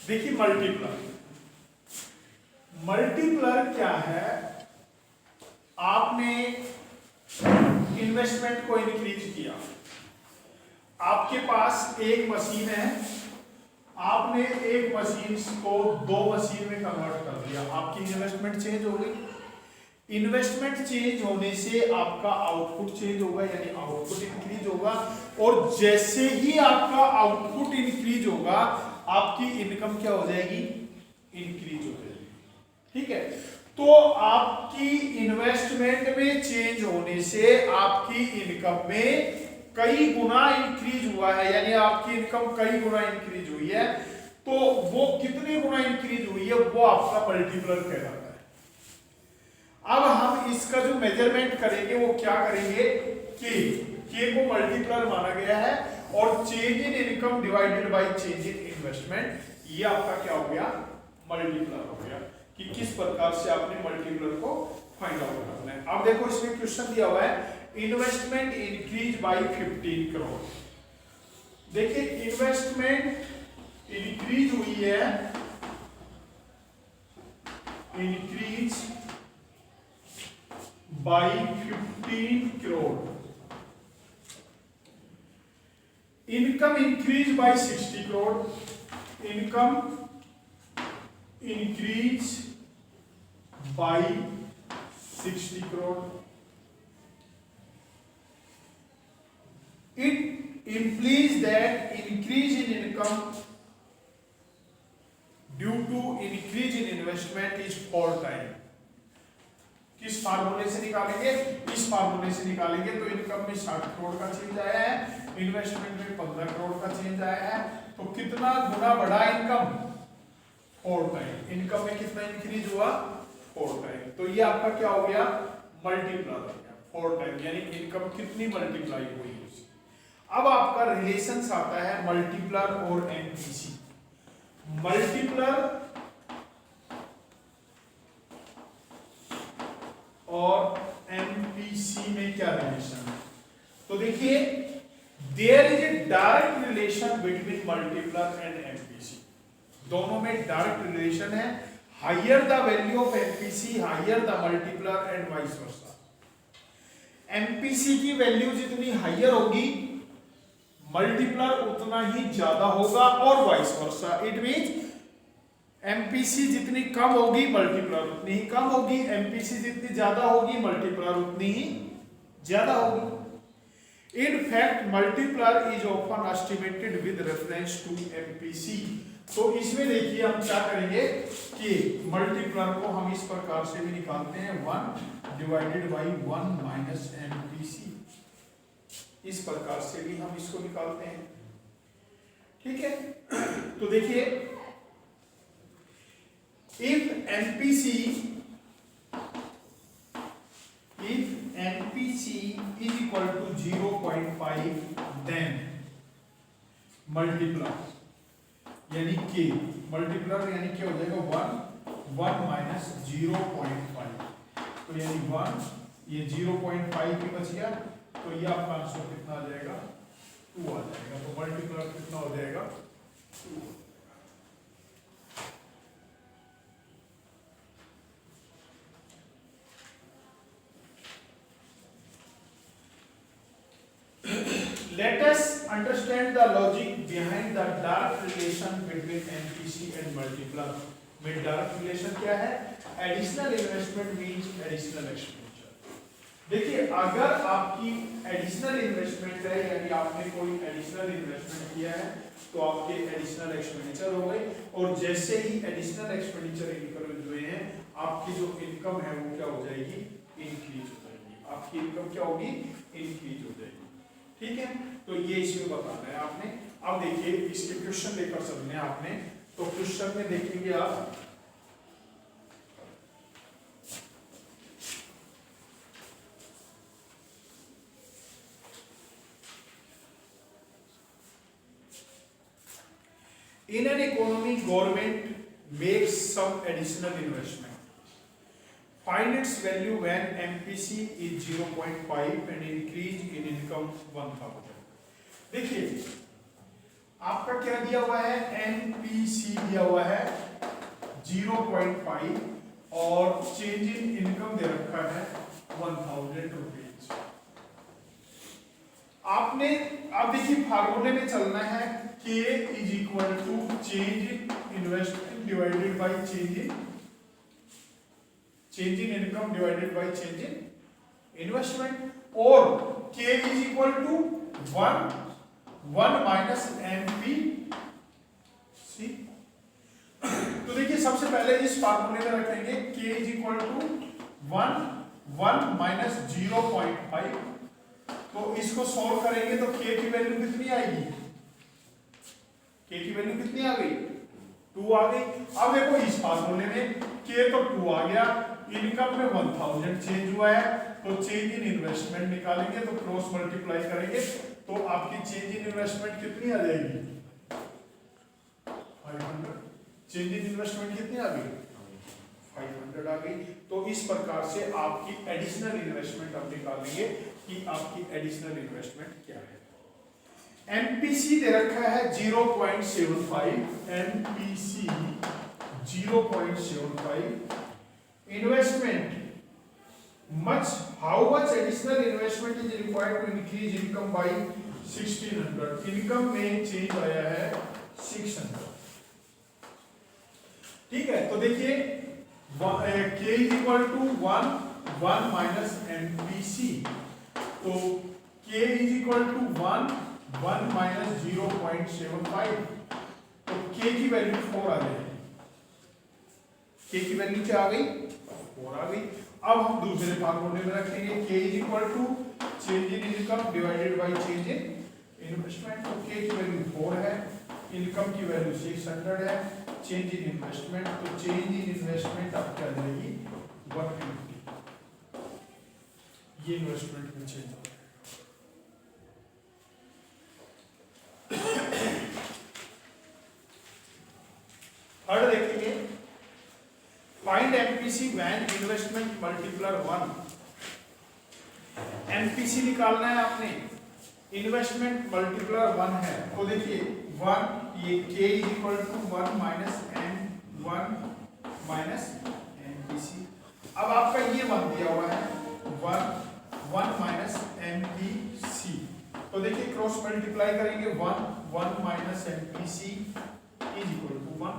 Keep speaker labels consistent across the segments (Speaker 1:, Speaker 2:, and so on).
Speaker 1: देखिए मल्टीप्लर, मल्टीप्लर क्या है? आपने इन्वेस्टमेंट को इंक्रीज किया, आपके पास एक मशीन है, आपने एक मशीन को दो मशीन में कन्वर्ट कर दिया, आपकी इन्वेस्टमेंट चेंज हो गई। इन्वेस्टमेंट चेंज होने से आपका आउटपुट चेंज होगा, यानी आउटपुट इंक्रीज होगा, और जैसे ही आपका आउटपुट इंक्रीज होगा आपकी इनकम क्या हो जाएगी? इंक्रीज हो जाएगी। ठीक है, तो आपकी इन्वेस्टमेंट में चेंज होने से आपकी इनकम में कई गुना इंक्रीज हुआ है, यानी आपकी इनकम कई गुना इंक्रीज हुई है। तो वो कितनी गुना इंक्रीज हुई है वो आपका मल्टीप्लर कहलाता है। अब हम इसका जो मेजरमेंट करेंगे वो क्या करेंगे के को मल्टीप्लर माना गया है, और change in income divided by change in investment, ये आपका क्या हो गया? मल्टीप्लर हो गया। कि किस प्रकार से आपने मल्टीप्लर को फाइंड आउट करना है। अब देखो इसमें क्वेश्चन दिया हुआ है, इन्वेस्टमेंट इंक्रीज बाय 15 करोड़। देखिए इन्वेस्टमेंट इंक्रीज हुई है, increase by 15 crore. Income increase by 60 crore. Income increase by 60 crore. It implies that increase in income due to increase in investment is 4 times. किस फार्मूले से निकालेंगे? इस फार्मूले से निकालेंगे। तो इनकम में 60 करोड़ का चेंज आया है, इन्वेस्टमेंट में 15 करोड़ का चेंज आया है, तो कितना गुना बढ़ा इनकम? 4 टाइम। इनकम में कितना इंक्रीज हुआ? 4 टाइम। तो ये आपका क्या हो गया? मल्टीप्लाई हो गया 4 टाइम, यानी इनकम कितनी मल्टीप्लाई हुई। अब आपका रिलेशन आता है मल्टीप्लर और एमपीसी। मल्टीप्लर और एमपीसी में क्या रिलेशन है? तो देखिए there is a direct relation between multiplier and MPC. दोनों में डायरेक्ट रिलेशन है। Higher the value of MPC higher the multiplier and vice versa. MPC की वैल्यू जितनी हायर होगी मल्टीप्लर उतना ही ज्यादा होगा, और vice versa. It means MPC जितनी कम होगी मल्टीप्लर उतनी ही कम होगी, एमपीसी जितनी ज्यादा होगी मल्टीप्लर उतनी ही ज्यादा होगी। In fact multiplier is often estimated with reference to MPC. तो इसमें देखिए हम क्या करेंगे कि मल्टीप्लर को हम इस प्रकार से भी निकालते हैं, 1 डिवाइडेड बाई 1 माइनस एमपीसी। इस प्रकार से भी हम इसको निकालते हैं। ठीक है, तो देखिए if MPC is equal to 0.5 then multiplier यानी के, मल्टीप्लर यानी क्या हो जाएगा? 1 माइनस 0.5, तो यानी 1, ये 0.5 भी बच गया, तो ये आपका आंसर कितना आ जाएगा? 2 आ जाएगा। तो मल्टीप्लर कितना हो जाएगा? 2। Let us understand the logic behind the direct relation between MPC and multiplier. में direct relation क्या है? Additional investment means additional expenditure. देखिए अगर आपकी एडिशनल इन्वेस्टमेंट है, यानी आपने कोई एडिशनल इन्वेस्टमेंट किया है, तो आपके एडिशनल एक्सपेंडिचर हो गए, और जैसे ही एडिशनल एक्सपेंडिचर इंक्रीज हुए हैं आपकी जो इनकम है वो क्या हो जाएगी? इंक्रीज हो जाएगी। आपकी इनकम क्या होगी? इंक्रीज हो जाएगी। ठीक है, तो ये इसमें बताना है आपने। अब देखिए इसके क्वेश्चन लेकर चलने आपने। तो क्वेश्चन में देखेंगे आप, in an economy government makes some additional investment, find its value when MPC is 0.5 and increase in income 1000। देखिए आपका क्या दिया हुआ है, एनपीसी दिया हुआ है 0.5 और चेंज इन इनकम दे रखा है 1000 रुपीज। आपने अब देखिए फार्मूले में चलना है, K is equal to change in investment divided by change in income divided by change in investment, और K is equal to 1 minus NP C. तो देखिए सबसे पहले इस फार्मूले में रखेंगे K is equal to 1 minus 0.5। तो इसको सॉल्व करेंगे तो K की वैल्यू कितनी आएगी, K की वैल्यू कितनी आ गई, 2 आ गई। अब देखो इस फार्मूले में K तो 2 आ गया, इनकम में 1000 चेंज हुआ है, तो चेंज इन इन्वेस्टमेंट निकालेंगे तो क्रॉस मल्टीप्लाई करेंगे तो आपकी चेंज इन इन्वेस्टमेंट कितनी आ जाएगी, 500। चेंज इन इन्वेस्टमेंट कितनी आ गई, 500 आ गई। तो इस प्रकार से आपकी एडिशनल इन्वेस्टमेंट आप निकालेंगे कि आपकी एडिशनल इन्वेस्टमेंट क्या है। एमपीसी दे रखा है 0.75, MPC 0.75। Investment how much additional investment is required to increase income by 1600। Income में चेंज आया है 600। ठीक है, तो देखिए K is equal to 1 minus MPC, तो K is equal to 1 minus 0.75, तो K की वैल्यू 4 आ जाएगी। K की वैल्यू क्या आ गई, 4 आ गई। अब हम दूसरे फार्मूले में रखेंगे K is equal to change in income divided by change in investment. तो K की वैल्यू 4 है, इनकम की वैल्यू 600 है, चेंज इन इन्वेस्टमेंट, तो चेंज इन इन्वेस्टमेंट आपकी आ जाएगी 150। ये इन्वेस्टमेंट में चेंज हो थर्ड देखेंगे, find MPC when investment multiplier 1। MPC निकालना है आपने, इन्वेस्टमेंट मल्टीप्लर 1 है, तो देखिए 1, ये K is equal to 1 minus MPC. अब आपका ये 1 दिया हुआ है 1 माइनस एमपीसी, तो देखिए क्रॉस मल्टीप्लाई करेंगे 1 minus MPC is equal to 1।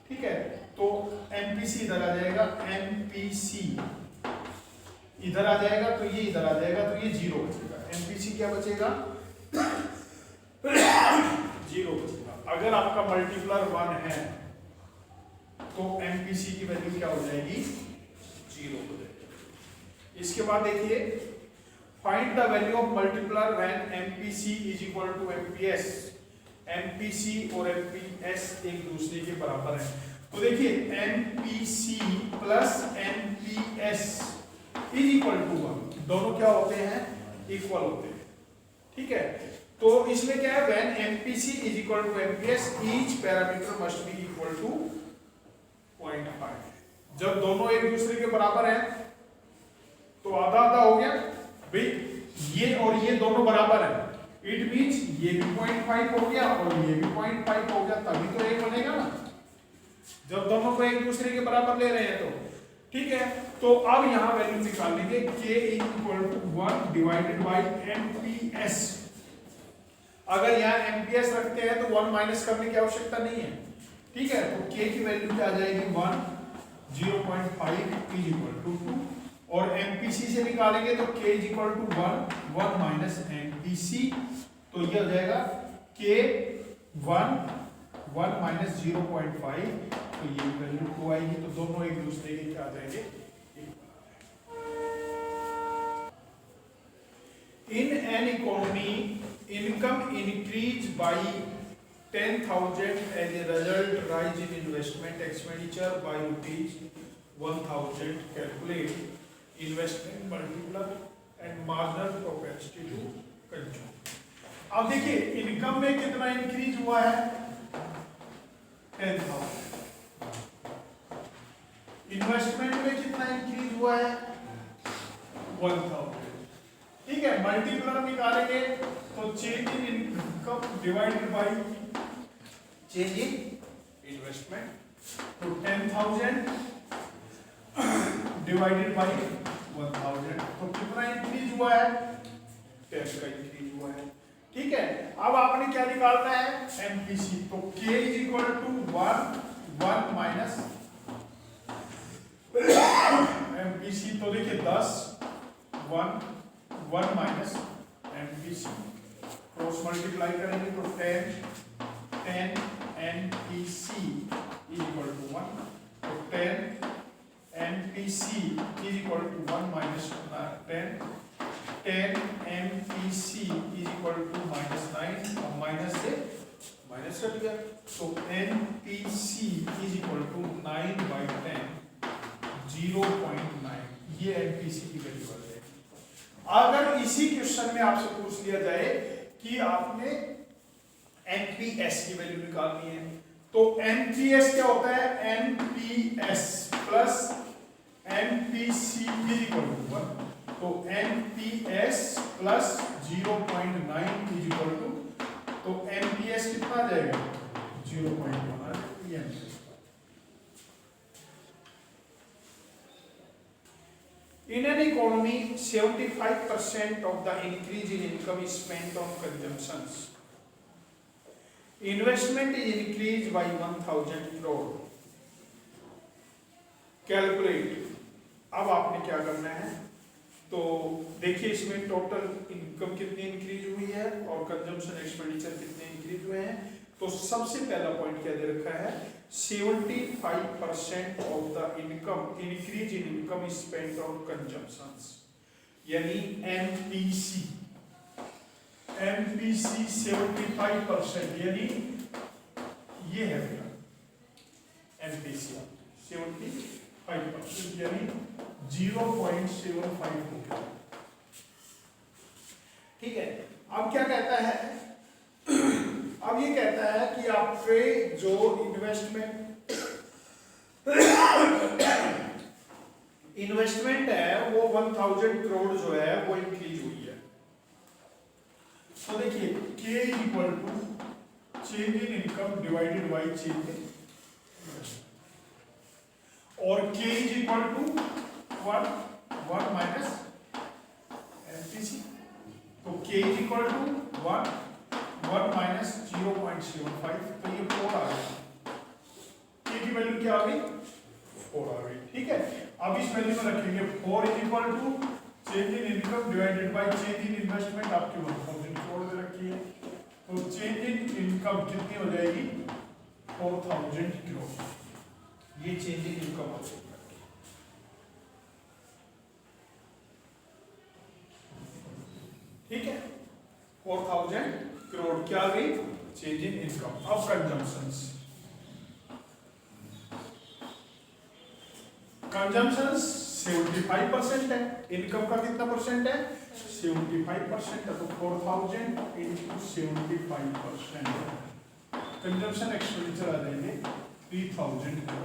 Speaker 1: ठीक है, तो एमपीसी इधर आ जाएगा, एमपीसी इधर आ जाएगा, तो ये इधर आ जाएगा, तो ये 0 बचेगा। एमपीसी क्या बचेगा, 0 बचेगा। अगर आपका मल्टीप्लर 1 है तो एमपीसी की वैल्यू क्या हो जाएगी, 0 हो जाएगी। इसके बाद देखिए find the value of multiplier when MPC is equal to MPS. MPC और एमपीएस एक दूसरे के बराबर है, तो देखिए MPC plus MPS is equal to 1, दोनों क्या होते हैं, इक्वल होते हैं। ठीक है, तो इसमें क्या है, when MPC is equal to MPS each parameter must be equal to 0.5। जब दोनों एक दूसरे के बराबर हैं तो आधा आधा हो गया भाई, ये और ये दोनों बराबर है, इट मींस ये भी 0.5 हो गया और ये भी 0.5 हो गया, तभी तो एक बनेगा ना, जब दोनों को एक दूसरे के बराबर ले रहे हैं तो। ठीक है, तो अब यहां वैल्यू निकाल लेंगे K equal to 1 divided by MPS. अगर यहाँ एमपीएस रखते हैं तो 1 माइनस करने की आवश्यकता नहीं है। ठीक है, तो K की वैल्यू क्या आ जाएगी, 1 0.5 इज इक्वल टू 2, और एमपीसी से निकालेंगे तो K is equal to 1 minus MPC, तो ये हो जाएगा K 1 माइनस 0.5, तो ये वैल्यू 2 आएगी, तो दोनों एक दूसरे के क्या आ जाएंगे, in an economy income increase by 10,000 as a result rise in investment expenditure by ₹1,000. Calculate investment multiplier and marginal propensity to consume. अब देखिए इनकम में कितना इंक्रीज हुआ है, 10,000। इन्वेस्टमेंट में कितना इंक्रीज हुआ है, 1,000। ठीक है, मल्टीप्लर निकालेंगे तो तो change in income divided by change in investment, तो 10,000 डिवाइडेड बाय 1,000, तो कितना इंक्रीज हुआ है? 10 का इंक्रीज हुआ है। ठीक है, अब आपने क्या निकालना है? एमपीसी। तो K is equal to 1 minus MPC, तो देखिए 10 1 माइनस एमपीसी, क्रॉस मल्टीप्लाई करेंगे तो 10 एमपीसी इज इक्वल टू 1, तो 10 MPC is equal to 1 minus 10 MPC is equal to -9, और माइनस से माइनस कट गया, तो एमपीसी इज इक्वल टू 9/10, 0.9, ये एमपीसी की वैल्यू आ जाएगी। अगर इसी क्वेश्चन में आपसे पूछ लिया जाए कि आपने एनपीएस की वैल्यू निकालनी है, तो एनपीएस क्या होता है? NPS plus MPC is equal to 1, तो NPS plus 0.9 is equal to, तो एनपीएस कितना आ जाएगा? 0.1 आ जाएगा। In an economy, 75% of the increase in income is spent on consumptions. Investment is increased by 1,000 crore. Calculate. अब आपने क्या करना है? तो देखिए इसमें टोटल इनकम कितनी इंक्रीज हुई है और कंजम्पशन एक्सपेंडिचर कितने इंक्रीज हुए हैं। तो सबसे पहला पॉइंट क्या दे रखा है? 75% of the income increase in income is spent on consumptions, यानी एमपीसी 75%, यानी ये है एमपीसी 75%, यानी 0.75 हो गया। ठीक है, अब क्या कहता है? अब ये कहता है कि आपके जो इन्वेस्टमेंट है वो 1000 करोड़ जो है वो इंक्रीज हुई है। तो देखिए K is equal to change in income divided by change in, और K is equal to 1 minus MPC, तो K is equal to 1 minus 0.75, तो ये 4 आ गया। K की वैल्यू क्या आ गई? 4 आ गई। ठीक है, अब इस वैल्यू में रखेंगे 4 is equal to change in income divided by change in investment, आपकी 1000 करोड़ में रखी है, तो चेंज इन इनकम कितनी हो जाएगी? 4000 करोड़, ये चेंज इन इनकम हो जाएगी। ठीक है, 4000 करोड़ क्या आ गई? Change in income. अब कंजम्पशंस, कंजम्पशंस 75% है, इनकम का कितना परसेंट है? 75% है, तो 4000 इंटू 75%, कंजम्पशन एक्सपेंडिचर आ जाएंगे 3000 करोड़।